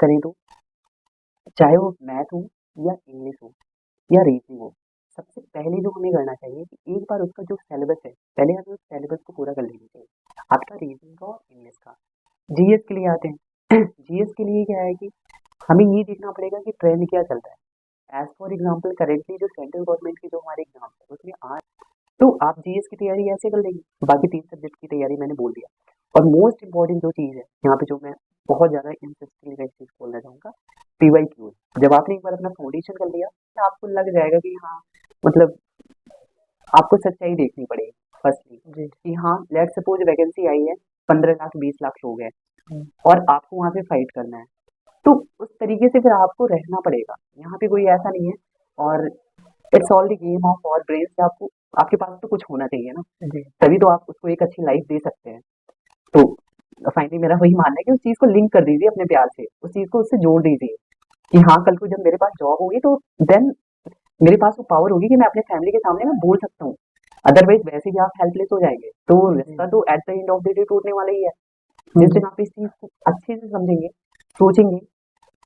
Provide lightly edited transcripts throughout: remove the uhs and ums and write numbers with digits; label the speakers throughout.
Speaker 1: करें तो चाहे वो मैथ हो या इंग्लिश हो या रीजनिंग हो, सबसे पहले जो हमें करना चाहिए कि एक बार उसका जो सिलेबस है, पहले हमें उस सिलेबस को पूरा कर लेना चाहिए। आपका रीजनिंग का और इंग्लिश का। जीएस के लिए आते हैं। जीएस के लिए क्या है कि हमें ये देखना पड़ेगा कि ट्रेंड क्या चल रहा है। एज फॉर एग्जाम्पल करेंटली जो सेंट्रल गवर्नमेंट के जो हमारे एग्जाम है उसमें आज तो आप जीएस की तैयारी ऐसे कर लेंगे, बाकी 3 सब्जेक्ट की तैयारी मैंने बोल दिया। और मोस्ट इम्पोर्टेंट जो चीज़ है, यहाँ पे जो मैं बहुत ज़्यादा इंसिस्टेंटली एक चीज़ बोलना चाहूँगा, पीवाईक्यूज। जब आपने एक बार अपना फाउंडेशन कर लिया, तो आपको लग जाएगा कि हाँ, मतलब आपको सच्चाई देखनी पड़ेगी फर्स्टली
Speaker 2: जी।
Speaker 1: कि हाँ, लेट्स सपोज वैकेंसी आई है, 15 लाख 20 लाख लोग हैं और आपको वहाँ पे फाइट करना है, तो उस तरीके से फिर आपको रहना पड़ेगा। यहाँ पे कोई ऐसा नहीं है और it's all the game of और ब्रेन से आपको आपके पास तो कुछ होना चाहिए ना,
Speaker 2: जी।
Speaker 1: तभी तो आप उसको एक अच्छी लाइफ दे सकते हैं। तो फाइनली मेरा वही मानना है कि उस चीज़ को लिंक कर दीजिए अपने प्यार से, उस चीज़ को उससे जोड़ दीजिए कि हाँ, कल को जब मेरे पास जॉब होगी तो देन मेरे पास वो पावर होगी कि मैं अपने फैमिली के सामने मैं बोल सकता हूँ। अदरवाइज वैसे ही आप हेल्पलेस हो जाएंगे, तो रिश्ता तो at the end of the day टूटने वाला ही है। जिस दिन आप इस चीज़ को अच्छे से समझेंगे, सोचेंगे,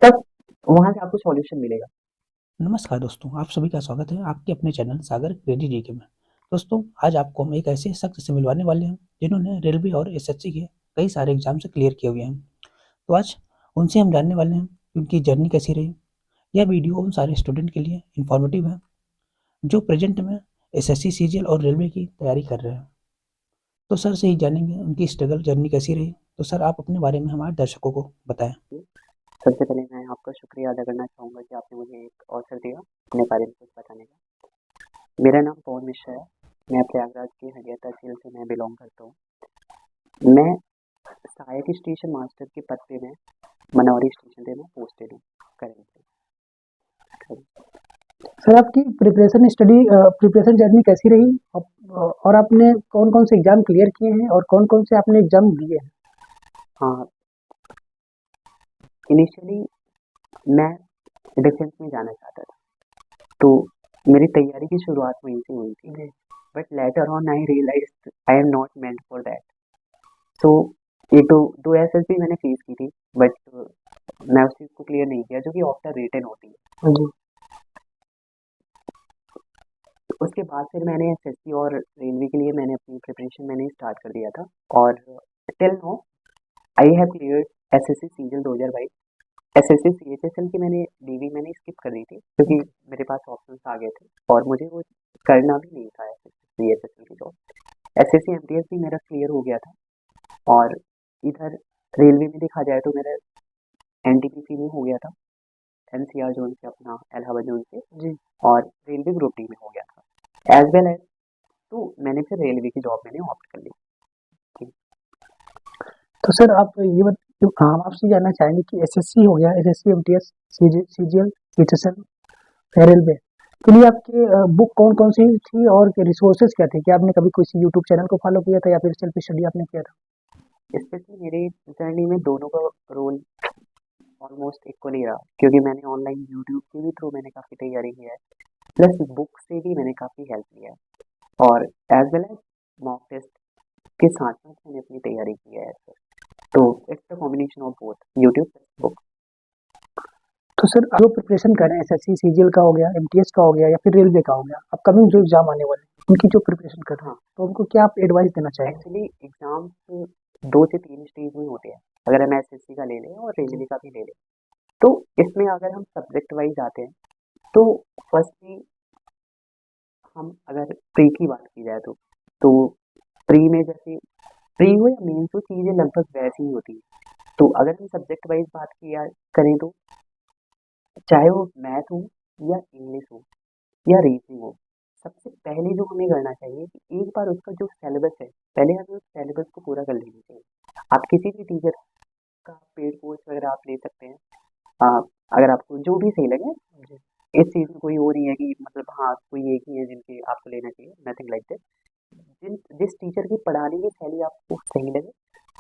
Speaker 1: तब वहाँ से आपको सॉल्यूशन मिलेगा।
Speaker 2: नमस्कार दोस्तों, आप सभी का स्वागत है आपके अपने चैनल सागर क्रेडिट जीके में। दोस्तों, आज आपको हम एक ऐसे शख्स से मिलवाने वाले हैं जिन्होंने रेलवे और एसएससी के कई सारे एग्जाम से क्लियर किए हुए हैं। तो आज उनसे हम जानने वाले हैं कि उनकी जर्नी कैसी रही। यह वीडियो उन सारे स्टूडेंट के लिए इन्फॉर्मेटिव है जो प्रेजेंट में एसएससी, सीजीएल और रेलवे की तैयारी कर रहे हैं। तो सर से ही जानेंगे उनकी स्ट्रगल जर्नी कैसी रही। तो सर, आप अपने बारे में हमारे दर्शकों को बताएं।
Speaker 1: सबसे पहले मैं आपका शुक्रिया अदा करना चाहूँगा कि आपने मुझे एक अवसर दिया अपने बारे में कुछ बताने का। मेरा नाम पवन मिश्रा है, मैं प्रयागराज की हंडिया तहसील से मैं बिलोंग करता हूँ। मैं सहायक स्टेशन मास्टर के पद पे मैं मनौरी स्टेशन पे मैं पोस्टेड हूँ करेंटली।
Speaker 2: सर, आपकी प्रिपरेशन जर्नी कैसी रही? और आपने कौन कौन से एग्जाम क्लियर किए हैं और कौन कौन से आपने एग्जाम दिए हैं?
Speaker 1: हाँ, इनिशियली मैं डिफेंस में जाना चाहता था, तो मेरी तैयारी की शुरुआत वहीं से हुई थी। But later on I realise I am not meant for that. So एक दो एसएसबी मैंने फेस की थी, बट मैं उस चीज़ को क्लियर नहीं किया जो कि आफ्टर रिटन होती है।
Speaker 2: जी।
Speaker 1: तो उसके बाद फिर मैंने एसएससी और रेलवे के लिए मैंने अपनी प्रिपरेशन मैंने स्टार्ट कर दिया था। और till now I have cleared SSC CGL 2022। SSC CHSL की मैंने डीवी मैंने स्किप कर दी थी क्योंकि मेरे पास ऑप्शंस आ गए थे और मुझे वो करना भी नहीं था एसएससी सीएचएसएल की जॉब। एसएससी एमटीएस भी मेरा क्लियर हो गया था और इधर रेलवे में देखा जाए तो मेरा एनटीपीसी में हो गया था, एनसीआर जोन से अपना इलाहाबाद जोन से
Speaker 2: जी।
Speaker 1: और रेलवे ग्रुप डी में हो गया था एज वेल एज। तो मैंने फिर रेलवे की जॉब मैंने ऑप्ट कर ली थी।
Speaker 2: तो सर, आप हम आपसे जानना चाहेंगे कि एसएससी हो गया, एसएससी, एमटीएस, सीजीएल, सीएचएसएल या रेलवे के लिए आपके बुक कौन कौन सी थी और रिसोर्सेज क्या थे? क्या आपने कभी किसी यूट्यूब चैनल को फॉलो किया था या फिर सेल्फ स्टडी आपने किया था?
Speaker 1: स्पेशली मेरे जर्नी में दोनों का रोल ऑलमोस्ट इक्वली रहा क्योंकि मैंने ऑनलाइन यूट्यूब के भी थ्रू मैंने काफ़ी तैयारी किया है, प्लस बुक से भी मैंने काफ़ी हेल्प लिया है और as well as mock test के साथ साथ मैंने अपनी तैयारी की है सर। तो it's the combination of both YouTube plus book.
Speaker 2: तो सर, जो प्रिपरेशन कर रहे हैं, एसएससी, सीजीएल का हो गया, एमटीएस का हो गया या फिर रेलवे का हो गया, अपकमिंग जो एग्जाम आने वाले हैं, उनकी जो प्रिपरेशन कर रहे हैं,
Speaker 1: हाँ,
Speaker 2: तो उनको क्या आप एडवाइस देना चाहेंगे?
Speaker 1: एक्चुअली एग्जाम्स 2 से 3 स्टेज में होते हैं। अगर हम एसएससी का ले लें और
Speaker 2: जी।
Speaker 1: रेलवे का भी ले लें, तो इसमें अगर हम सब्जेक्ट वाइज आते हैं, तो फर्स्टली हम अगर प्री की बात की जाए तो प्री में जैसे प्री हो या मेंस हो, चीज़ें लगभग वैसी ही होती हैं। तो अगर हम सब्जेक्ट वाइज बात किया करें तो चाहे वो मैथ हो या इंग्लिश हो या रीजनिंग हो, सबसे पहले जो हमें करना चाहिए कि एक बार उसका जो सिलेबस है, पहले हमें उस सिलेबस को पूरा कर लेना चाहिए। आप किसी भी टीचर का पेड कोर्स वगैरह आप ले सकते हैं, अ, अगर आपको जो भी सही लगे।
Speaker 2: जी।
Speaker 1: इस चीज़ में कोई वो नहीं है कि मतलब हाँ, कोई एक ही है जिनके आपको लेना चाहिए, नथिंग लाइक दैट। जिस टीचर की पढ़ाने की शैली आपको सही लगे,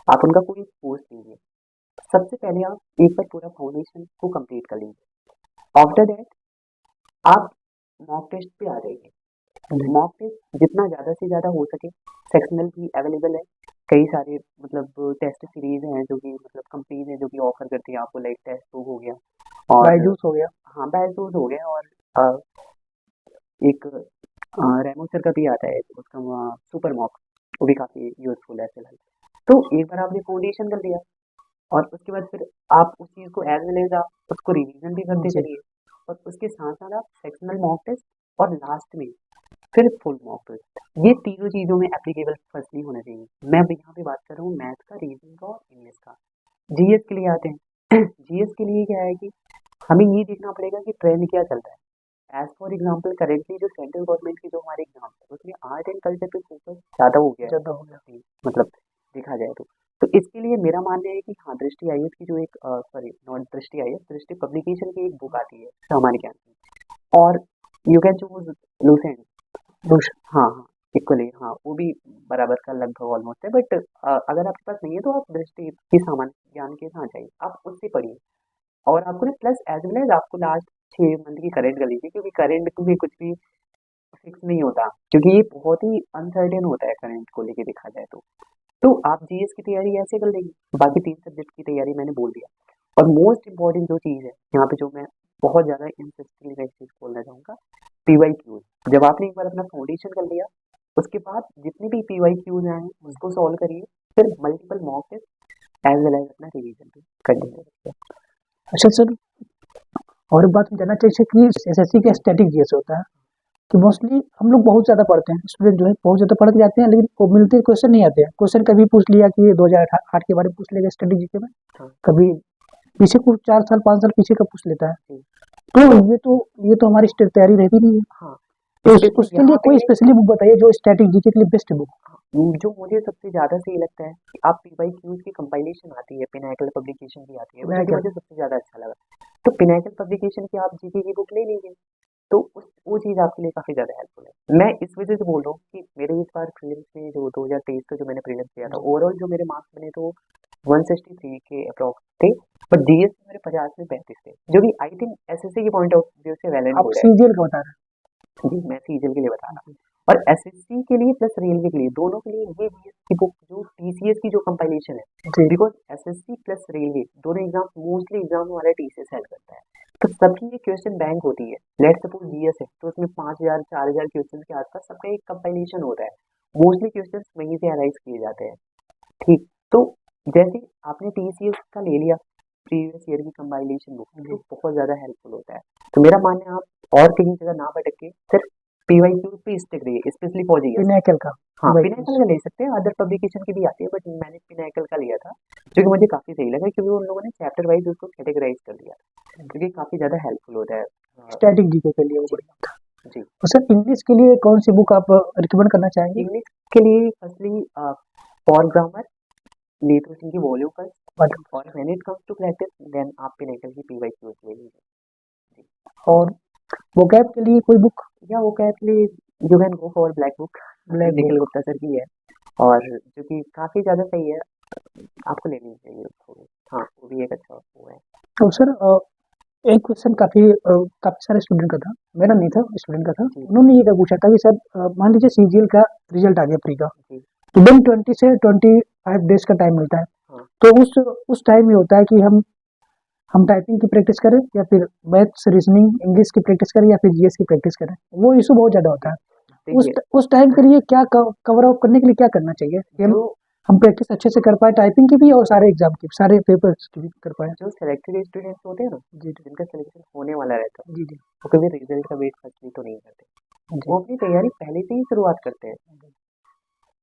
Speaker 1: आप उनका कोई कोर्स लीजिए। सबसे पहले आप एक बार पूरा फाउंडेशन को कंप्लीट कर लीजिए। आफ्टर दैट आप मॉक टेस्ट पे आ जाइए।
Speaker 2: जी।
Speaker 1: मॉक टेस्ट जितना ज़्यादा से ज़्यादा हो सके, सेक्शनल भी अवेलेबल है, कई सारे मतलब टेस्ट सीरीज हैं जो कि मतलब कंपनीज हैं जो कि ऑफर करती है आपको, लाइक टेस्ट बुक हो गया और
Speaker 2: बायजूस हो गया।
Speaker 1: हाँ बायजूस हो गया, और एक रेमो सर का भी आता है उसका सुपर मॉक, वो भी काफ़ी यूजफुल है फिलहाल। तो एक बार आपने फाउंडेशन कर लिया और उसके बाद फिर आप उस चीज़ को एज वेल एज आप उसको रिवीजन भी करते
Speaker 2: जी।
Speaker 1: चलिए, और उसके साथ साथ आप सेक्शनल मॉक टेस्ट और लास्ट में फिर फुल मॉक टेस्ट, ये तीनों चीज़ों में एप्लीकेबल फर्स्टली होना चाहिए। मैं अभी यहाँ पे बात कर रहा हूँ मैथ का, रीजनिंग का और इंग्लिश का। जीएस के लिए आते हैं। जीएस के लिए क्या है कि हमें ये देखना पड़ेगा कि ट्रेंड क्या चल रहा है। एज फॉर एग्जाम्पल करेंटली जो सेंट्रल गवर्नमेंट की जो हमारे एग्जाम है उसमें आर्ट एंड कल्चर पे फोकस ज़्यादा हो गया है,
Speaker 2: ज़्यादा हो गया।
Speaker 1: मतलब देखा जाए तो इसके लिए मेरा मानना है कि हाँ दृष्टि आईएएस की जो एक सॉरी नॉट दृष्टि आईएएस, दृष्टि पब्लिकेशन की एक बुक आती है सामान्य ज्ञान की, और यू कैन चूज लूसेंट। हाँ हाँ इक्वली, हाँ वो भी बराबर का लगभग ऑलमोस्ट है, बट अगर आपके पास नहीं है तो आप दृष्टि की सामान्य ज्ञान के साथ जाइए, आप उससे पढ़िए। और आपको ना प्लस एज वेल एज आपको लास्ट 6 मंथ की करंट कर लीजिए, क्योंकि करंट में कुछ भी फिक्स नहीं होता, क्योंकि ये बहुत ही अनसर्टेन होता है करंट को लेके देखा जाए तो आप जीएस की तैयारी ऐसे कर लेंगे। बाकी 3 सब्जेक्ट की तैयारी मैंने बोल दिया, और मोस्ट इंपॉर्टेंट जो चीज़ है यहाँ पे जो मैं बहुत ज़्यादा इंसिस्टेंटली मैं इस चीज़ बोलना चाहूँगा, पीवाईक्यूज। जब आपने एक बार अपना फाउंडेशन कर लिया उसके बाद जितने भी पीवाईक्यूज आए उसको सॉल्व करिए, फिर multiple mock test as well as अपना रिवीजन भी कंटिन्यू रखिए।
Speaker 2: अच्छा सर, और एक बात हम जानना चाहिए कि एसएससी का स्टैटिक जीएस होता है कि मोस्टली हम लोग बहुत ज़्यादा पढ़ते हैं, स्टूडेंट जो है बहुत ज़्यादा पढ़ के जाते हैं, लेकिन वो मिलते क्वेश्चन नहीं आते हैं। क्वेश्चन कभी पूछ लिया कि 2008 के बारे में पूछ लेगा स्टैटिक जीके में,
Speaker 1: हाँ
Speaker 2: कभी पीछे कुछ 4 साल 5 साल पीछे का पूछ लेता है।
Speaker 1: जी,
Speaker 2: तो ये तो हमारी तैयारी रहती नहीं है।
Speaker 1: हाँ
Speaker 2: तो
Speaker 1: स्पेशली
Speaker 2: उसके
Speaker 1: यहाँ
Speaker 2: लिए
Speaker 1: पे
Speaker 2: कोई स्पेशली बुक बताइए जो स्टैटिक जीके के लिए बेस्ट बुक।
Speaker 1: जो मुझे सबसे ज़्यादा सही लगता है कि आप पीवाईक्यूज की कंपाइलेशन आती है, पिनाकल पब्लिकेशन की आती है, वो जो कि मुझे सबसे ज़्यादा अच्छा लगा। तो पिनाकल पब्लिकेशन की आप जीके की बुक ले लीजिए, तो वो चीज़ आपके लिए काफ़ी ज़्यादा हेल्पफुल है। मैं इस वजह से बोल रहा हूँ कि मेरे इस बार प्रीलिम्स में जो 2023 का जो मैंने प्रीलिम्स दिया था, ओवरऑल जो मेरे मार्क्स बने तो 163 के अप्रॉक्स थे, बट जीएस में मेरे 50 में 35 थे, जो कि आई थिंक एसएससी के पॉइंट ऑफ व्यू से वेल एंड
Speaker 2: आप
Speaker 1: गुड है।
Speaker 2: सीजीएल का बता रहे
Speaker 1: जी मैं सीजीएल के लिए बता रहा हूँ, और एसएससी के लिए प्लस रेलवे के लिए दोनों के लिए ये जीएस की बुक जो टीसीएस की जो कंपाइलेशन है,
Speaker 2: हैं।
Speaker 1: बिकॉज एसएससी प्लस रेलवे दोनों एग्जाम मोस्टली एग्जाम हमारा टीसीएस हेल्प करता है, तो सबकी ये क्वेश्चन बैंक होती है। लेट सपोज जीएस है तो उसमें 5000 4000 क्वेश्चन के आसपास सबका एक कंपाइलेशन होता है, मोस्टली क्वेश्चन वहीं से एनालाइज किए जाते हैं। ठीक, तो जैसे आपने टीसीएस का ले लिया प्रीवियस ईयर की कंपाइलेशन बुक, तो बहुत ज़्यादा हेल्पफुल होता है। तो मेरा मानना है आप और कहीं जगह ना भटक के सिर्फ पीवाईक्यू पे स्टिक रहिए, स्पेशली फॉर जीएस।
Speaker 2: पिनाकल का
Speaker 1: हाँ
Speaker 2: भाई।
Speaker 1: पिनाकल का ले सकते हैं, अदर पब्लिकेशन की भी आती है, बट मैंने पिनाकल का लिया था जो कि मुझे काफ़ी सही लगा, क्योंकि उन लोगों ने चैप्टर वाइज उसको कैटेगराइज कर दिया, क्योंकि काफ़ी ज़्यादा हेल्पफुल होता है।
Speaker 2: स्टैटिक जीके के लिए वो
Speaker 1: जी
Speaker 2: बढ़िया था।
Speaker 1: जी।
Speaker 2: तो सर इंग्लिश के लिए कौन सी बुक आप रिकमेंड करना चाहेंगे?
Speaker 1: इंग्लिश के लिए फर्स्टली फॉर ग्रामर नेत्र सिंह की वॉल्यूम पर, और when it comes to practice then आप पिनाकल की पीवाईक्यूज ले लीजिए।
Speaker 2: और वोकैब के लिए कोई बुक?
Speaker 1: या वो कह लिए you can go for black book, Nikhil Gupta sir की है, और जो कि काफ़ी ज़्यादा सही है, आपको लेनी चाहिए उसको। हाँ वो भी एक अच्छा वो है।
Speaker 2: तो सर एक क्वेश्चन काफ़ी सारे स्टूडेंट का था, मेरा नहीं था, स्टूडेंट का था।
Speaker 1: जी
Speaker 2: उन्होंने ये क्या पूछा था कि सर मान लीजिए सीजीएल का रिजल्ट आ गया प्री का,
Speaker 1: जी
Speaker 2: तो दिन 20 से 25 डेज का टाइम मिलता है।
Speaker 1: हाँ
Speaker 2: तो उस टाइम ये होता है कि हम टाइपिंग की प्रैक्टिस करें या फिर मैथ्स रीजनिंग इंग्लिश की प्रैक्टिस करें या फिर जीएस की प्रैक्टिस करें, वो इशू बहुत ज़्यादा होता है।
Speaker 1: देखिए
Speaker 2: उस टाइम के लिए क्या कवर अप करने के लिए क्या करना चाहिए कि
Speaker 1: जो
Speaker 2: हम प्रैक्टिस अच्छे से कर पाए टाइपिंग की भी और सारे एग्जाम की सारे पेपर्स की भी कर पाए।
Speaker 1: जो सेलेक्टेड स्टूडेंट्स होते हैं ना,
Speaker 2: जी
Speaker 1: जिनका सिलेक्शन होने वाला रहता है,
Speaker 2: जी जी
Speaker 1: वो कभी रिजल्ट का वेट फर्स्टली तो नहीं करते,
Speaker 2: जी
Speaker 1: वो अपनी तैयारी पहले से ही शुरुआत करते हैं।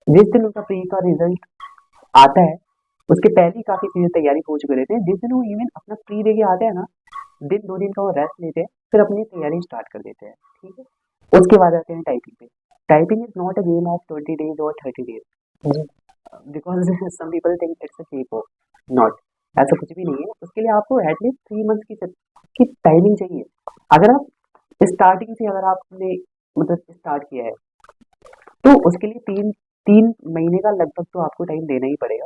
Speaker 1: जिस दिन उनका प्री का रिजल्ट आता है उसके पहले ही काफ़ी चीज़ें तैयारी हो चुके रहते हैं। जिस दिन वो इवन अपना प्री दे के आते हैं ना, दिन 2 दिन का वो रेस्ट लेते हैं, फिर अपनी तैयारी स्टार्ट कर देते हैं। ठीक है, उसके बाद आते हैं टाइपिंग पे। Typing is not a game of 20 days और 30 days,
Speaker 2: जी।
Speaker 1: Because some people think it's a game of, not, ऐसा कुछ भी नहीं है। उसके लिए आपको एटलीस्ट 3 मंथ की टाइमिंग चाहिए। अगर आप स्टार्टिंग से अगर आपने मतलब स्टार्ट किया है तो उसके लिए 3 महीने का लगभग तो आपको टाइम देना ही पड़ेगा,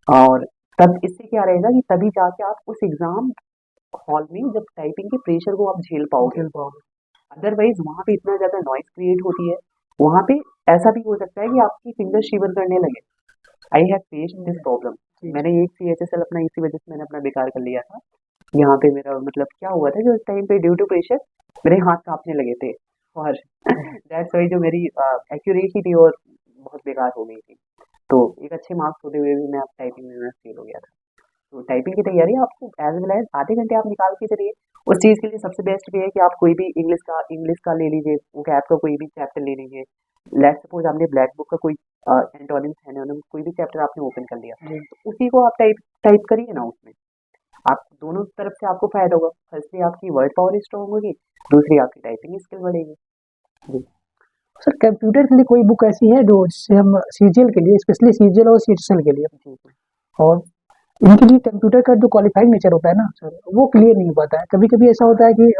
Speaker 1: और तब इससे क्या रहेगा कि तभी जाके आप उस एग्जाम हॉल में जब टाइपिंग के प्रेशर को आप झेल पाओगे। अदरवाइज वहाँ पे इतना ज़्यादा नॉइस क्रिएट होती है, वहाँ पे ऐसा भी हो सकता है कि आपकी फिंगर शिवर करने लगे, I have faced this problem. मैंने एक CHSL अपना इसी वजह से मैंने अपना बेकार कर लिया था। यहाँ पे मेरा मतलब क्या हुआ था कि उस टाइम पे ड्यू टू प्रेशर मेरे हाथ कांपने लगे थे और दैट्स वाई जो मेरी एक्यूरेसी थी और बहुत बेकार हो गई थी। तो एक अच्छे मार्क्स होते हुए भी मैं अब टाइपिंग में फेल हो गया था। तो टाइपिंग की तैयारी आपको एज वेल एज आधे घंटे आप निकाल के चलिए। उस चीज़ के लिए सबसे बेस्ट ये है कि आप कोई भी इंग्लिश का ले लीजिए, वो कैप का कोई भी चैप्टर ले लीजिए। लेट्स सपोज आपने ब्लैक बुक का कोई एंटोनिम्स एनोनिम्स कोई भी चैप्टर आपने ओपन कर लिया, तो उसी को आप टाइप टाइप करिए ना उसमें। आप दोनों तरफ से आपको फायदा होगा। फर्स्टली आपकी वर्ड पावर स्ट्रांग होगी, दूसरी आपकी टाइपिंग स्किल बढ़ेगी। जी
Speaker 2: सर कंप्यूटर के लिए कोई बुक ऐसी है जो जिससे हम सीजीएल के लिए, स्पेशली सीजीएल और सीएचएसएल के लिए,
Speaker 1: जी जी
Speaker 2: और इनके लिए कंप्यूटर का जो क्वालिफाइंग नेचर होता है ना सर, वो क्लियर नहीं हो पाता है। कभी कभी ऐसा होता है कि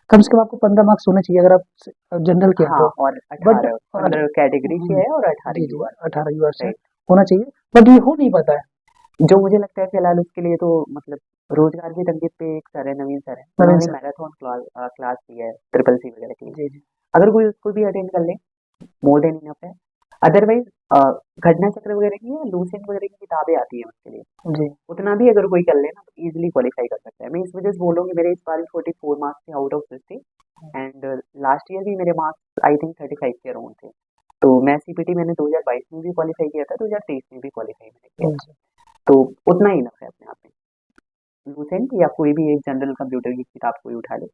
Speaker 2: कम से कम आपको 15 मार्क्स होने चाहिए अगर आप जनरल के हैं
Speaker 1: हाँ,
Speaker 2: तो,
Speaker 1: और
Speaker 2: बट
Speaker 1: 18 15 कैटेगरी से है और 18
Speaker 2: जी जी
Speaker 1: यूआर से।
Speaker 2: 18 यूआर से
Speaker 1: राइट।
Speaker 2: होना चाहिए, बट ये हो नहीं पाता है।
Speaker 1: जो मुझे लगता है फिलहाल उसके लिए तो मतलब रोजगार के तंगे पे एक सर है, नवीन सर है,
Speaker 2: नवीन
Speaker 1: उन्होंने
Speaker 2: सर।
Speaker 1: मैराथन क्लास दी है ट्रिपल सी वगैरह के लिए।
Speaker 2: जी जी
Speaker 1: अगर कोई उसको भी अटेंड कर ले, मोर देन इनफ है। अदरवाइज घटना चक्र वगैरह की या लूसेंट वगैरह की किताबें आती है उसके लिए,
Speaker 2: जी
Speaker 1: उतना भी अगर कोई कर ले ना तो इजीली क्वालिफाई कर सकता है। मैं इस वजह से बोल रहा हूँ कि मेरे इस बार 44 मार्क्स थे out of 50, and last year भी मेरे मार्क्स आई थिंक 35 के अराउंड थे। तो मैं सीपीटी मैंने 2022 में भी क्वालिफाई किया था, 2023 में भी क्वालिफाई मैंने किया था।
Speaker 2: जी।
Speaker 1: तो उतना ही इनफ है अपने आप में। लूसेंट या कोई भी एक जनरल कंप्यूटर की किताब कोई उठा ले,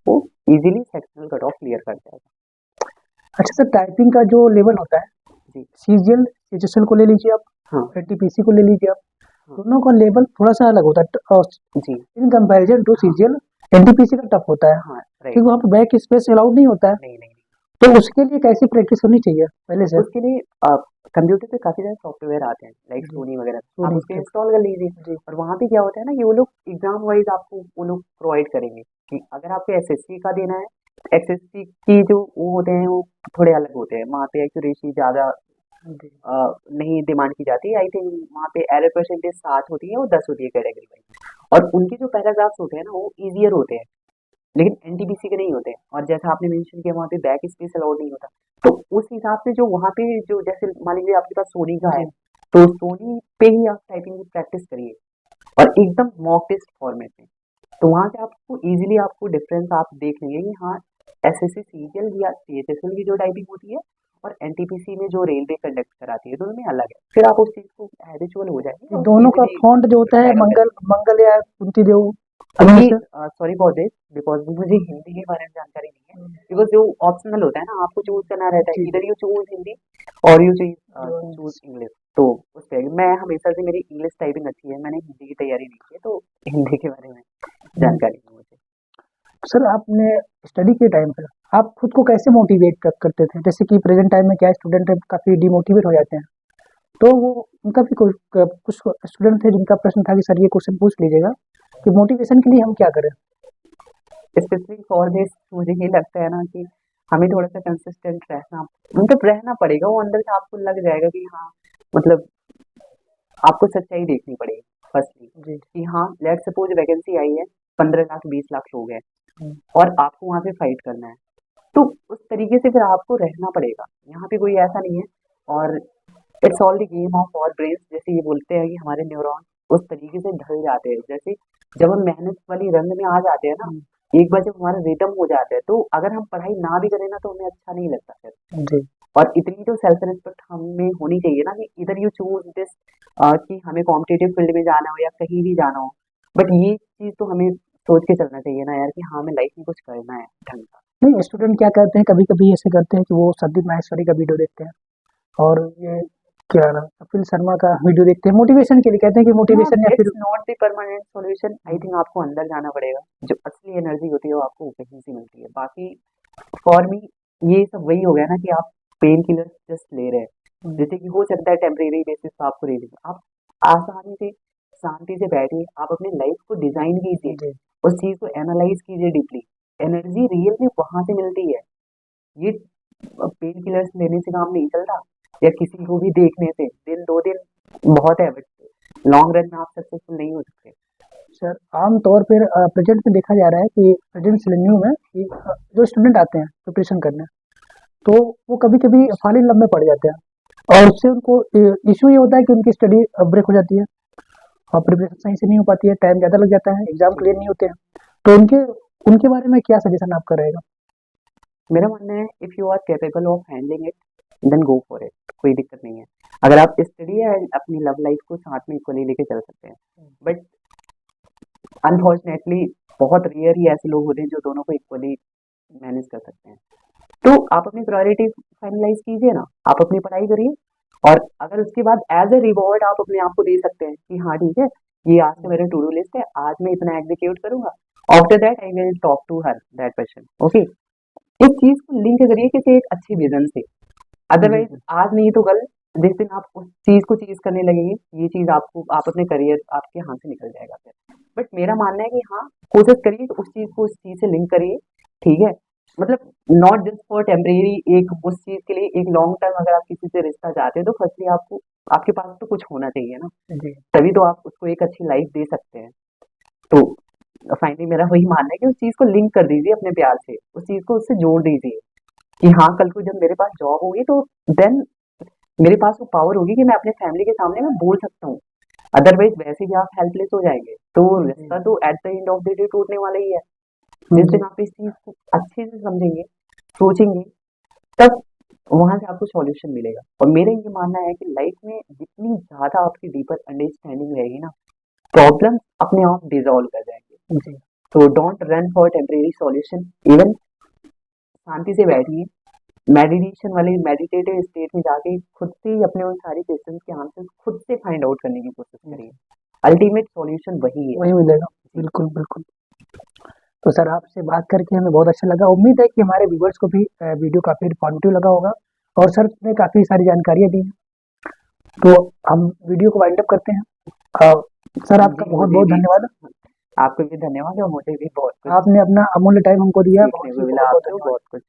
Speaker 1: वो easily sectional cut off clear कर जाएगा।
Speaker 2: अच्छा सर, टाइपिंग का जो लेवल होता है,
Speaker 1: जी
Speaker 2: सीजीएल सीएचएसएल को ले लीजिए आप,
Speaker 1: हाँ
Speaker 2: एनटीपीसी को ले लीजिए आप,
Speaker 1: हाँ
Speaker 2: दोनों का लेवल थोड़ा सा अलग होता है।
Speaker 1: जी
Speaker 2: इन कंपैरिजन टू
Speaker 1: हाँ
Speaker 2: सीजीएल, एनटीपीसी का टफ होता है
Speaker 1: हाँ
Speaker 2: क्योंकि
Speaker 1: राइट।
Speaker 2: वहाँ पे बैक स्पेस अलाउड नहीं होता है।
Speaker 1: नहीं नहीं नहीं।
Speaker 2: तो उसके लिए कैसी प्रैक्टिस होनी चाहिए पहले से?
Speaker 1: उसके लिए कंप्यूटर पे काफ़ी सारे सॉफ्टवेयर आते हैं लाइक
Speaker 2: जी
Speaker 1: सोनी वगैरह, आप
Speaker 2: सोनी
Speaker 1: उसको
Speaker 2: के।
Speaker 1: इंस्टॉल कर लीजिए।
Speaker 2: जी
Speaker 1: और वहाँ पे क्या होता है ना कि वो लोग एग्जाम वाइज आपको वो लोग प्रोवाइड करेंगे कि अगर आपको एसएससी का देना है, एसएससी की जो वो होते हैं वो थोड़े अलग होते हैं, वहाँ पे एक्यूरेसी ज़्यादा
Speaker 2: जी
Speaker 1: नहीं डिमांड की जाती है। आई थिंक वहाँ पे एरर परसेंटेज 60 होती है और 10 होती है कैटेगरी वाइज, और उनके जो पैराग्राफ्स होते हैं ना वो ईजियर होते हैं, लेकिन एनटीपीसी के नहीं होते। और जैसा आपने मेंशन किया वहाँ पे बैक स्पेस अलाउड नहीं होता। तो उस हिसाब से जो वहाँ पे जो जैसे मान लीजिए आपके पास सोनी का है,
Speaker 2: जी
Speaker 1: तो सोनी पे ही आप टाइपिंग की प्रैक्टिस करिए और एकदम मॉक टेस्ट फॉर्मेट में। तो वहाँ से आपको इजीली आपको डिफरेंस आप देख लेंगे कि हाँ एसएससी सीजीएल या सीएचएसएल की जो टाइपिंग होती है और एनटीपीसी में जो रेलवे कंडक्ट कराती है, दोनों में अलग है। फिर आप उस चीज़ को हैबिचुअल हो जाएंगे
Speaker 2: ये
Speaker 1: और
Speaker 2: दोनों का
Speaker 1: इजीली
Speaker 2: फॉन्ट जो होता है
Speaker 1: टैकल कर
Speaker 2: मंगल
Speaker 1: लेंगे।
Speaker 2: मंगल या कुंती देव, इनमें
Speaker 1: अभी
Speaker 2: से?
Speaker 1: सॉरी फॉर दिस बिकॉज मुझे हिंदी के बारे में जानकारी नहीं है, बिकॉज जो ऑप्शनल होता है ना आपको चूज करना रहता
Speaker 2: जी
Speaker 1: है,
Speaker 2: जी
Speaker 1: इधर यू चूज हिंदी और यू
Speaker 2: जो
Speaker 1: चूज इंग्लिश। तो उस पे मैं हमेशा से मेरी इंग्लिश टाइपिंग अच्छी है, मैंने हिंदी की तैयारी नहीं की है, तो हिंदी के बारे में जानकारी नहीं मुझे।
Speaker 2: सर आपने स्टडी के टाइम पर आप खुद को कैसे मोटिवेट करते थे? जैसे कि प्रेजेंट टाइम में क्या स्टूडेंट काफ़ी डिमोटिवेट हो जाते हैं, तो वो उनका भी कुछ स्टूडेंट थे जिनका प्रश्न था कि सर ये क्वेश्चन पूछ लीजिएगा कि मोटिवेशन के लिए हम क्या करें?
Speaker 1: स्पेशली फॉर दिस मुझे ये लगता है ना कि हमें थोड़ा सा कंसिस्टेंट रहना, मतलब रहना पड़ेगा। वो अंदर से आपको लग जाएगा कि हाँ मतलब आपको सच्चाई देखनी पड़ेगी फर्स्टली
Speaker 2: जी
Speaker 1: कि हाँ लेट सपोज वैकेंसी आई है, 15 लाख 20 लाख लोग हैं
Speaker 2: हम्म,
Speaker 1: और आपको वहाँ पे फाइट करना है, तो उस तरीके से फिर आपको रहना पड़ेगा। यहाँ पे कोई ऐसा नहीं है। और it's all the game of our brains, जैसे ये बोलते हैं कि हमारे न्यूरॉन उस तरीके से ढल जाते हैं। जैसे जब हम मेहनत वाली रंग में आ जाते हैं ना,
Speaker 2: हम्म,
Speaker 1: एक बार जब हमारा रिदम हो जाता है, तो अगर हम पढ़ाई ना भी करें ना तो हमें अच्छा नहीं लगता फिर।
Speaker 2: जी
Speaker 1: और इतनी जो सेल्फ रिस्पेक्ट हमें होनी चाहिए ना कि इधर यू चूज दिस कि हमें कॉम्पिटेटिव फील्ड में जाना हो या कहीं भी जाना हो, बट ये चीज़ तो हमें सोच के चलना चाहिए ना यार कि हाँ हमें लाइफ में कुछ करना है ढंग का।
Speaker 2: नहीं, स्टूडेंट क्या करते हैं, कभी कभी ऐसे करते हैं कि वो संदीप माहेश्वरी का वीडियो देखते हैं और ये क्या नाम, कपिल शर्मा का वीडियो देखते हैं मोटिवेशन के लिए, कहते हैं कि
Speaker 1: हाँ
Speaker 2: मोटिवेशन, या फिर
Speaker 1: it's not the permanent solution. I think आपको अंदर जाना पड़ेगा, जो असली एनर्जी होती है वो आपको कहीं से मिलती है। बाकी फॉर मी ये सब वही हो गया ना कि आप पेन किलर जस्ट ले रहे हैं,
Speaker 2: हम्म,
Speaker 1: जैसे कि हो सकता है टेम्परेरी बेसिस पे आपको रिलीफ, आप आसानी से शांति से बैठिए, आप अपनी लाइफ को डिजाइन कीजिए,
Speaker 2: जी
Speaker 1: उस चीज को एनालाइज कीजिए डीपली। एनर्जी रियल में वहां से मिलती है। ये पेन किलर्स लेने से काम नहीं चलता या किसी को भी देखने से, दिन दो दिन बहुत है, बट लॉन्ग रन में आप सक्सेसफुल नहीं हो सकते।
Speaker 2: सर, आम तौर पर प्रेजेंट में देखा जा रहा है कि प्रेजेंट सिलेंडर में कि जो स्टूडेंट आते हैं प्रिपरेशन करने, तो वो कभी कभी फॉल इन लव में पड़ जाते हैं। और उससे उनको इशू ये होता है कि उनकी स्टडी ब्रेक हो जाती है और प्रिपरेशन सही से नहीं हो पाती है, टाइम ज़्यादा लग जाता है, एग्जाम क्लियर नहीं होते हैं। तो उनके उनके बारे में क्या सजेशन आपका रहेगा?
Speaker 1: मेरा मानना है if you are capable of handling it then go for it, कोई दिक्कत नहीं है। अगर आप स्टडी एंड अपनी लव लाइफ को साथ में इक्वली लेके चल सकते हैं, बट अनफॉर्चुनेटली बहुत रेयर ही ऐसे लोग होते हैं जो दोनों को इक्वली मैनेज कर सकते हैं। तो आप अपनी प्रायोरिटी फाइनलाइज कीजिए ना, आप अपनी पढ़ाई करिए, और अगर उसके बाद एज ए रिवॉर्ड आप अपने आप को दे सकते हैं कि हाँ ठीक है, ये आज से मेरा टू डू लिस्ट है, आज मैं इतना एग्जीक्यूट करूंगा, after that I will talk to her that person, okay. इस चीज को लिंक करिए किसी एक अच्छे विजन से। अदरवाइज आज नहीं तो कल जिस दिन आप उस चीज को चीज करने लगेंगे, ये चीज आपको आप अपने करियर आपके हाथ से निकल जाएगा फिर। बट मेरा मानना है कि हाँ, कोशिश करिए कि उस चीज को उस चीज से लिंक करिए, ठीक है। मतलब नॉट जस्ट फॉर टेम्परेरी, एक उस चीज के लिए एक लॉन्ग टर्म अगर आप किसी से रिश्ता चाहते हैं तो फर्स्टली आपको आपके पास तो कुछ होना चाहिए ना,
Speaker 2: जी।
Speaker 1: तभी तो आप उसको एक अच्छी लाइफ दे सकते हैं। तो फाइनली मेरा वही मानना है कि उस चीज को लिंक कर दीजिए अपने प्यार से, उस चीज को उससे जोड़ दीजिए कि हाँ, कल को जब मेरे पास जॉब होगी तो देन मेरे पास वो पावर होगी कि मैं अपने फैमिली के सामने मैं बोल सकता हूँ। अदरवाइज वैसे भी आप हेल्पलेस हो जाएंगे, तो रिश्ता तो at the end of the day टूटने वाला ही है। जिस दिन आप इस चीज को अच्छे से समझेंगे, सोचेंगे, तब वहां से आपको सॉल्यूशन मिलेगा। और मेरा ये मानना है कि लाइफ में जितनी ज्यादा आपकी डीपर अंडरस्टैंडिंग रहेगी ना, प्रॉब्लम अपने आप डिजॉल्व कर जाएंगे।
Speaker 2: जी।
Speaker 1: तो don't run for temporary solution, even शांति से बैठिए, मेडिटेशन वाले मेडिटेटिव स्टेट में जाके खुद से ही अपने उन सारी क्वेश्चंस के आंसर खुद से फाइंड आउट करने की कोशिश करिए। अल्टीमेट सॉल्यूशन वही है।
Speaker 2: वही मिलेगा। बिल्कुल, बिल्कुल। तो सर आपसे बात करके हमें बहुत अच्छा लगा। उम्मीद है कि हमारे व्यूअर्स को भी वीडियो काफ़ी इन्फॉर्मेटिव लगा होगा और सर ने काफ़ी सारी जानकारियाँ दी हैं। तो हम वीडियो को वाइंड अप करते हैं। सर आपका
Speaker 1: जी,
Speaker 2: बहुत
Speaker 1: मुझे
Speaker 2: बहुत
Speaker 1: भी
Speaker 2: धन्यवाद।
Speaker 1: आपको भी धन्यवाद, और मुझे भी बहुत कुछ
Speaker 2: आपने अपना अमूल्य टाइम हमको दिया, बहुत
Speaker 1: सीखने
Speaker 2: ही
Speaker 1: को मिला
Speaker 2: बहुत बहुत
Speaker 1: आपसे,
Speaker 2: धन्यवाद।
Speaker 1: बहुत कुछ